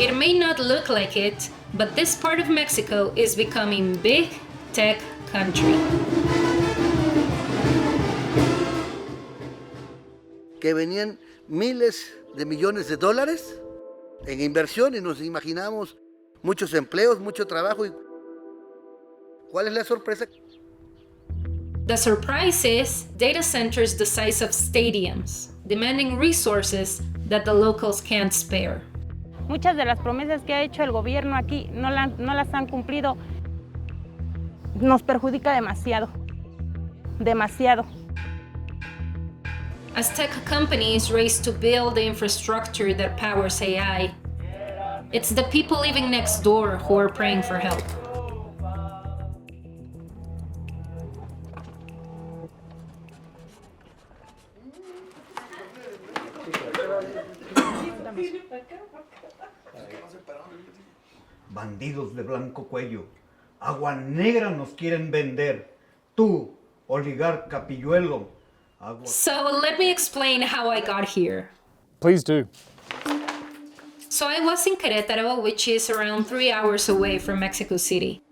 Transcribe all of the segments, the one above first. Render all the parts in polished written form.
It may not look like it, but this part of Mexico is becoming big tech country. Que venían miles de millones de dólares en inversión y nos imaginamos muchos empleos, mucho trabajo. ¿Cuál es la sorpresa? The surprise is data centers the size of stadiums, demanding resources that the locals can't spare. Muchas de las promesas que ha hecho el gobierno aquí no las han cumplido. Nos perjudica demasiado, demasiado. As tech companies race to build the infrastructure that powers AI, it's the people living next door who are praying for help. Bandidos de blanco cuello, agua negra nos quieren vender. Tú, oligarca pilluelo. So let me explain how I got here. Please do. So I was in Querétaro, which is around 3 hours away from Mexico City.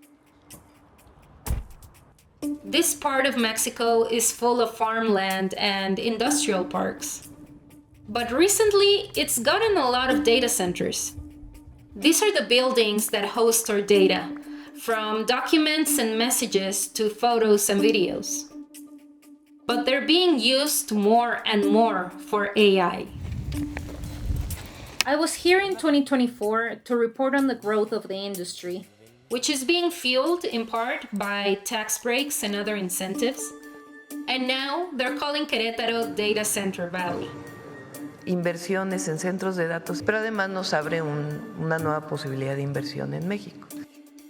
This part of Mexico is full of farmland and industrial parks. But recently, it's gotten a lot of data centers. These are the buildings that host our data, from documents and messages to photos and videos. But they're being used more and more for AI. I was here in 2024 to report on the growth of the industry, which is being fueled in part by tax breaks and other incentives. And now they're calling Querétaro Data Center Valley. Inversiones en centros de datos, pero además nos abre una nueva posibilidad de inversión en México.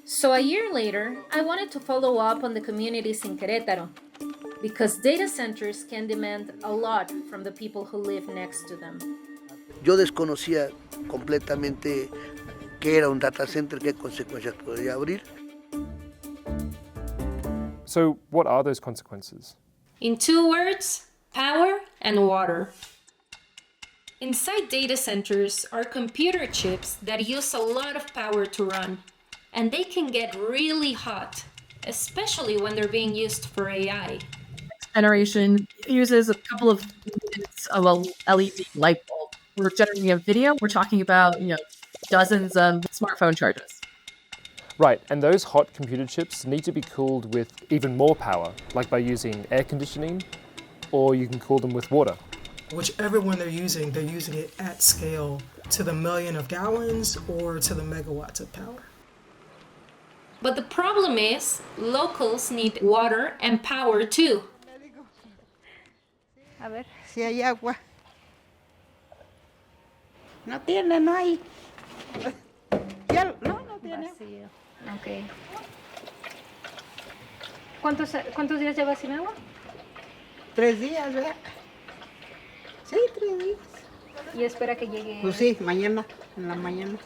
So a year later, I wanted to follow up on the communities in Querétaro, because data centers can demand a lot from the people who live next to them. Yo desconocía completamente qué era un data center, qué consecuencias podría abrir. So what are those consequences? In 2 words, power and water. Inside data centers are computer chips that use a lot of power to run, and they can get really hot, especially when they're being used for AI. Generation uses a couple of units of a LED light bulb. We're generating a video. We're talking about, dozens of smartphone charges. Right, and those hot computer chips need to be cooled with even more power, like by using air conditioning, or you can cool them with water. Whichever one they're using it at scale to the million of gallons or to the megawatts of power. But the problem is, locals need water and power too. A ver. Si hay agua. No tiene, no hay. No tiene. Vacío. Ok. ¿Cuántos días llevas sin agua? 3 días, ¿verdad? Sí, 3 días. Y espera que llegue. Pues sí, mañana, en la mañana.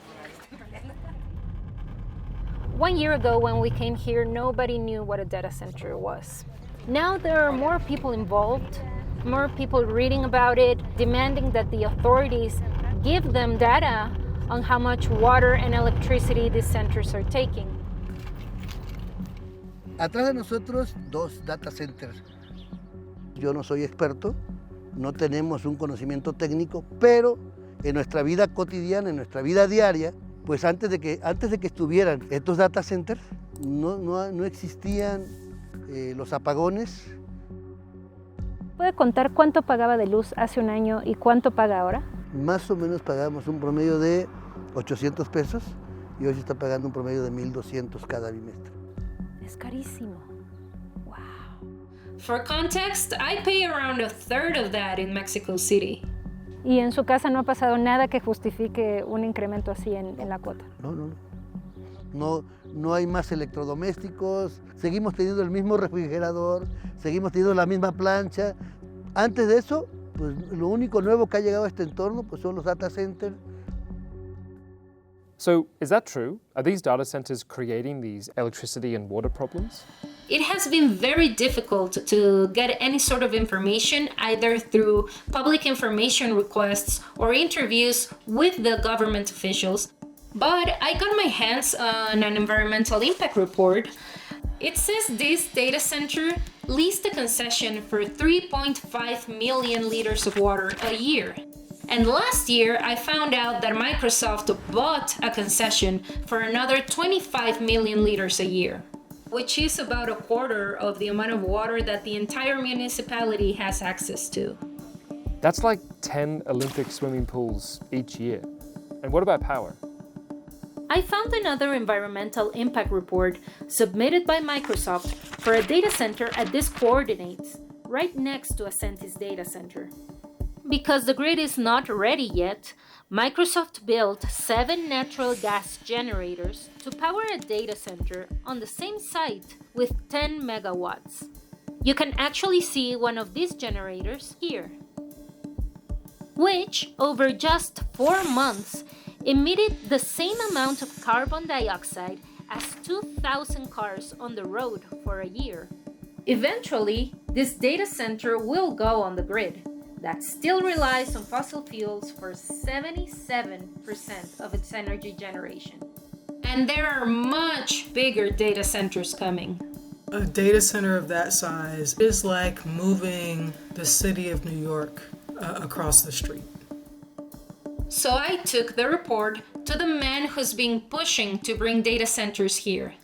1 year ago when we came here, nobody knew what a data center was. Now there are more people involved, more people reading about it, demanding that the authorities give them data on how much water and electricity these centers are taking. Atrás de nosotros, 2 data centers. Yo no soy experto, no tenemos un conocimiento técnico, pero en nuestra vida cotidiana, en nuestra vida diaria, pues antes de que estuvieran estos data centers, no existían los apagones. ¿Puede contar cuánto pagaba de luz hace un año y cuánto paga ahora? Más o menos pagábamos un promedio de 800 pesos y hoy se está pagando un promedio de 1,200 cada bimestre. Es carísimo. For context, I pay around a third of that in Mexico City. ¿Y en su casa no ha pasado nada que justifique un incremento así en la cuota? No hay más electrodomésticos, seguimos teniendo el mismo refrigerador, seguimos teniendo la misma plancha. Antes de eso, pues lo único nuevo que ha llegado a este entorno pues son los data centers. So, is that true? Are these data centers creating these electricity and water problems? It has been very difficult to get any sort of information, either through public information requests or interviews with the government officials. But I got my hands on an environmental impact report. It says this data center leased a concession for 3.5 million liters of water a year. And last year, I found out that Microsoft bought a concession for another 25 million liters a year, which is about a quarter of the amount of water that the entire municipality has access to. That's like 10 Olympic swimming pools each year. And what about power? I found another environmental impact report submitted by Microsoft for a data center at these coordinates, right next to Ascenty's data center. Because the grid is not ready yet, Microsoft built 7 natural gas generators to power a data center on the same site with 10 megawatts. You can actually see one of these generators here, which, over just 4 months, emitted the same amount of carbon dioxide as 2,000 cars on the road for a year. Eventually, this data center will go on the grid that still relies on fossil fuels for 77% of its energy generation. And there are much bigger data centers coming. A data center of that size is like moving the city of New York across the street. So I took the report to the man who's been pushing to bring data centers here.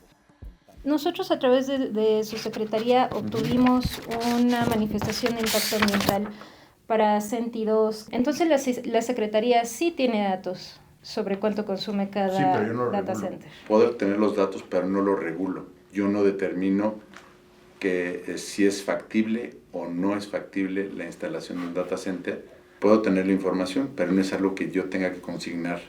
Nosotros a través de su secretaría obtuvimos una manifestación de impacto ambiental para Ascenty 2. Entonces la secretaría sí tiene datos sobre cuánto consume cada pero yo no data regulo. center. Puedo tener los datos, pero no los regulo. Yo no determino que si es factible o no es factible la instalación de un data center. Puedo tener la información, pero no es algo que yo tenga que consignar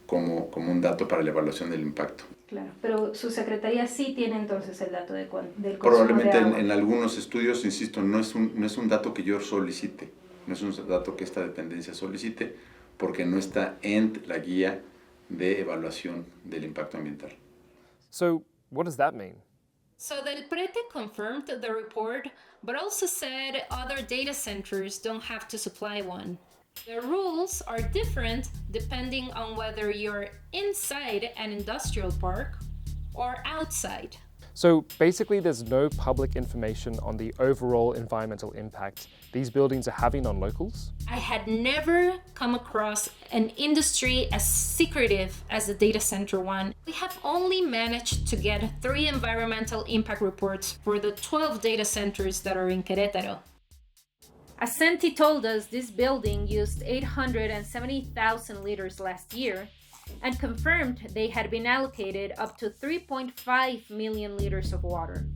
como un dato para la evaluación del impacto. Claro, pero su secretaría sí tiene entonces el dato del consumo Probablemente de agua. en algunos estudios, insisto, no es un dato que yo solicite, no es un dato que esta dependencia solicite, porque no está en la guía de evaluación del impacto ambiental. So, what does that mean? So Del Prete confirmed the report, but also said other data centers don't have to supply one. The rules are different depending on whether you're inside an industrial park or outside. So basically there's no public information on the overall environmental impact these buildings are having on locals? I had never come across an industry as secretive as the data center one. We have only managed to get 3 environmental impact reports for the 12 data centers that are in Querétaro. Ascenty told us this building used 870,000 liters last year and confirmed they had been allocated up to 3.5 million liters of water.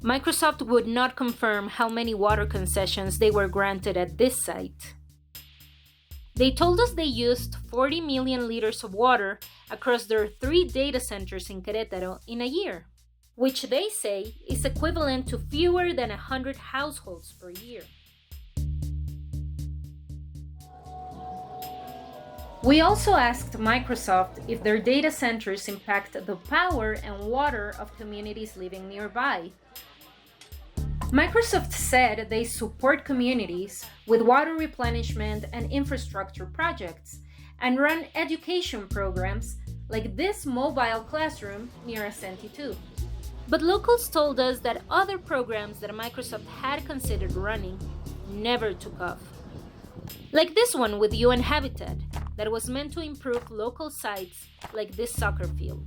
Microsoft would not confirm how many water concessions they were granted at this site. They told us they used 40 million liters of water across their 3 data centers in Querétaro in a year, which they say is equivalent to fewer than 100 households per year. We also asked Microsoft if their data centers impact the power and water of communities living nearby. Microsoft said they support communities with water replenishment and infrastructure projects and run education programs like this mobile classroom near Ascenty 2. But locals told us that other programs that Microsoft had considered running never took off. Like this one with UN Habitat, that was meant to improve local sites like this soccer field.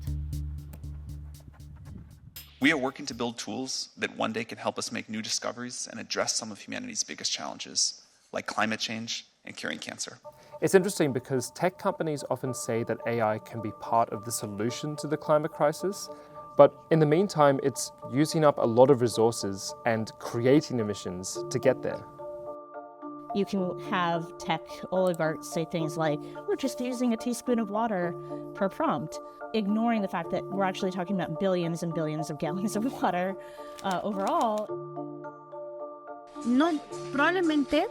We are working to build tools that one day can help us make new discoveries and address some of humanity's biggest challenges, like climate change and curing cancer. It's interesting because tech companies often say that AI can be part of the solution to the climate crisis, but in the meantime, it's using up a lot of resources and creating emissions to get there. You can have tech oligarchs say things like, we're just using a teaspoon of water per prompt, ignoring the fact that we're actually talking about billions and billions of gallons of water overall. No, probablemente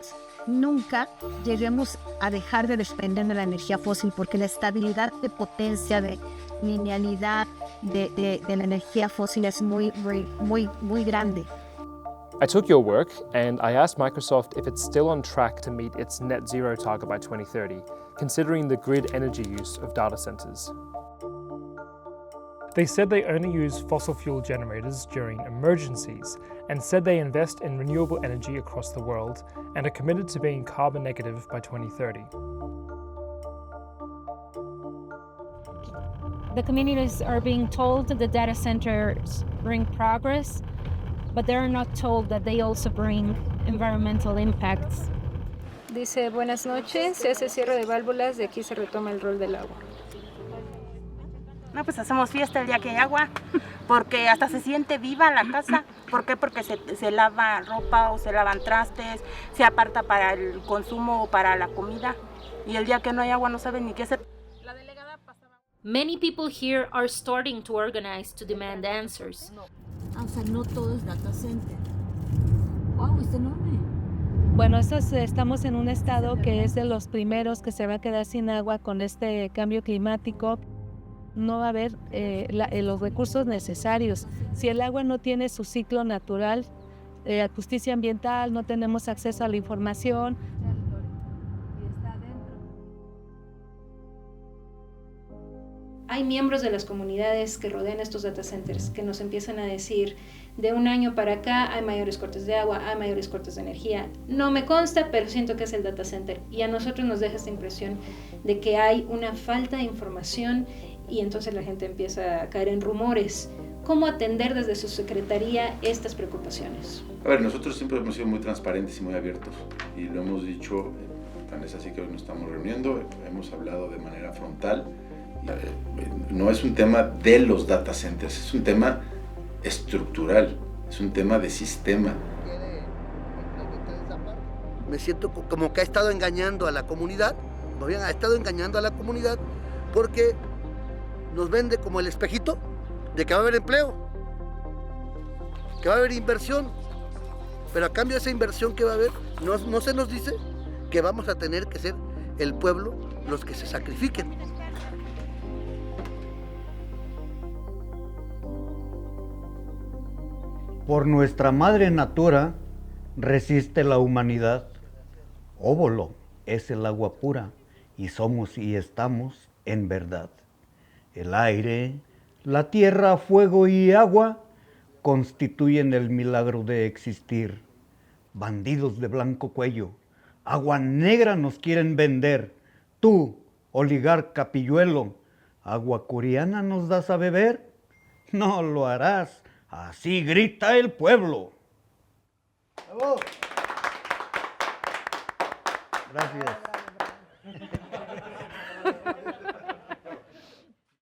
nunca lleguemos a dejar de depender de la energía fósil porque la estabilidad de potencia, de linealidad de la energía fósil es muy grande. I took your work and I asked Microsoft if it's still on track to meet its net zero target by 2030, considering the grid energy use of data centers. They said they only use fossil fuel generators during emergencies, and said they invest in renewable energy across the world and are committed to being carbon negative by 2030. The communities are being told that the data centers bring progress, but they are not told that they also bring environmental impacts. Dice, buenas noches, se hace cierre de válvulas, de aquí se retoma el rol del agua. No, pues hacemos fiesta el día que hay agua, porque hasta se siente viva la casa. ¿Por qué? Porque se lava ropa o se lavan trastes, se aparta para el consumo o para la comida. Y el día que no hay agua no saben ni qué hacer. Many people here are starting to organize to demand answers. O sea, no todo es data center. ¡Wow! ¡Es enorme! Bueno, estamos en un estado que es de los primeros que se va a quedar sin agua con este cambio climático. No va a haber los recursos necesarios. Si el agua no tiene su ciclo natural, justicia ambiental, no tenemos acceso a la información. Hay miembros de las comunidades que rodean estos data centers que nos empiezan a decir, de un año para acá hay mayores cortes de agua, hay mayores cortes de energía. No me consta, pero siento que es el data center. Y a nosotros nos deja esta impresión de que hay una falta de información y entonces la gente empieza a caer en rumores. ¿Cómo atender desde su secretaría estas preocupaciones? A ver, nosotros siempre hemos sido muy transparentes y muy abiertos y lo hemos dicho, tan es así que hoy nos estamos reuniendo, hemos hablado de manera frontal. No es un tema de los data centers, es un tema estructural, es un tema de sistema. Me siento como que ha estado engañando a la comunidad, ha estado engañando a la comunidad porque nos vende como el espejito de que va a haber empleo, que va a haber inversión, pero a cambio de esa inversión que va a haber, no se nos dice que vamos a tener que ser el pueblo los que se sacrifiquen. Por nuestra madre natura resiste la humanidad. Óbolo es el agua pura y somos y estamos en verdad. El aire, la tierra, fuego y agua constituyen el milagro de existir. Bandidos de blanco cuello, agua negra nos quieren vender. Tú, oligarca pilluelo, agua coreana nos das a beber. No lo harás. Así grita el pueblo. ¡Bravo! Gracias.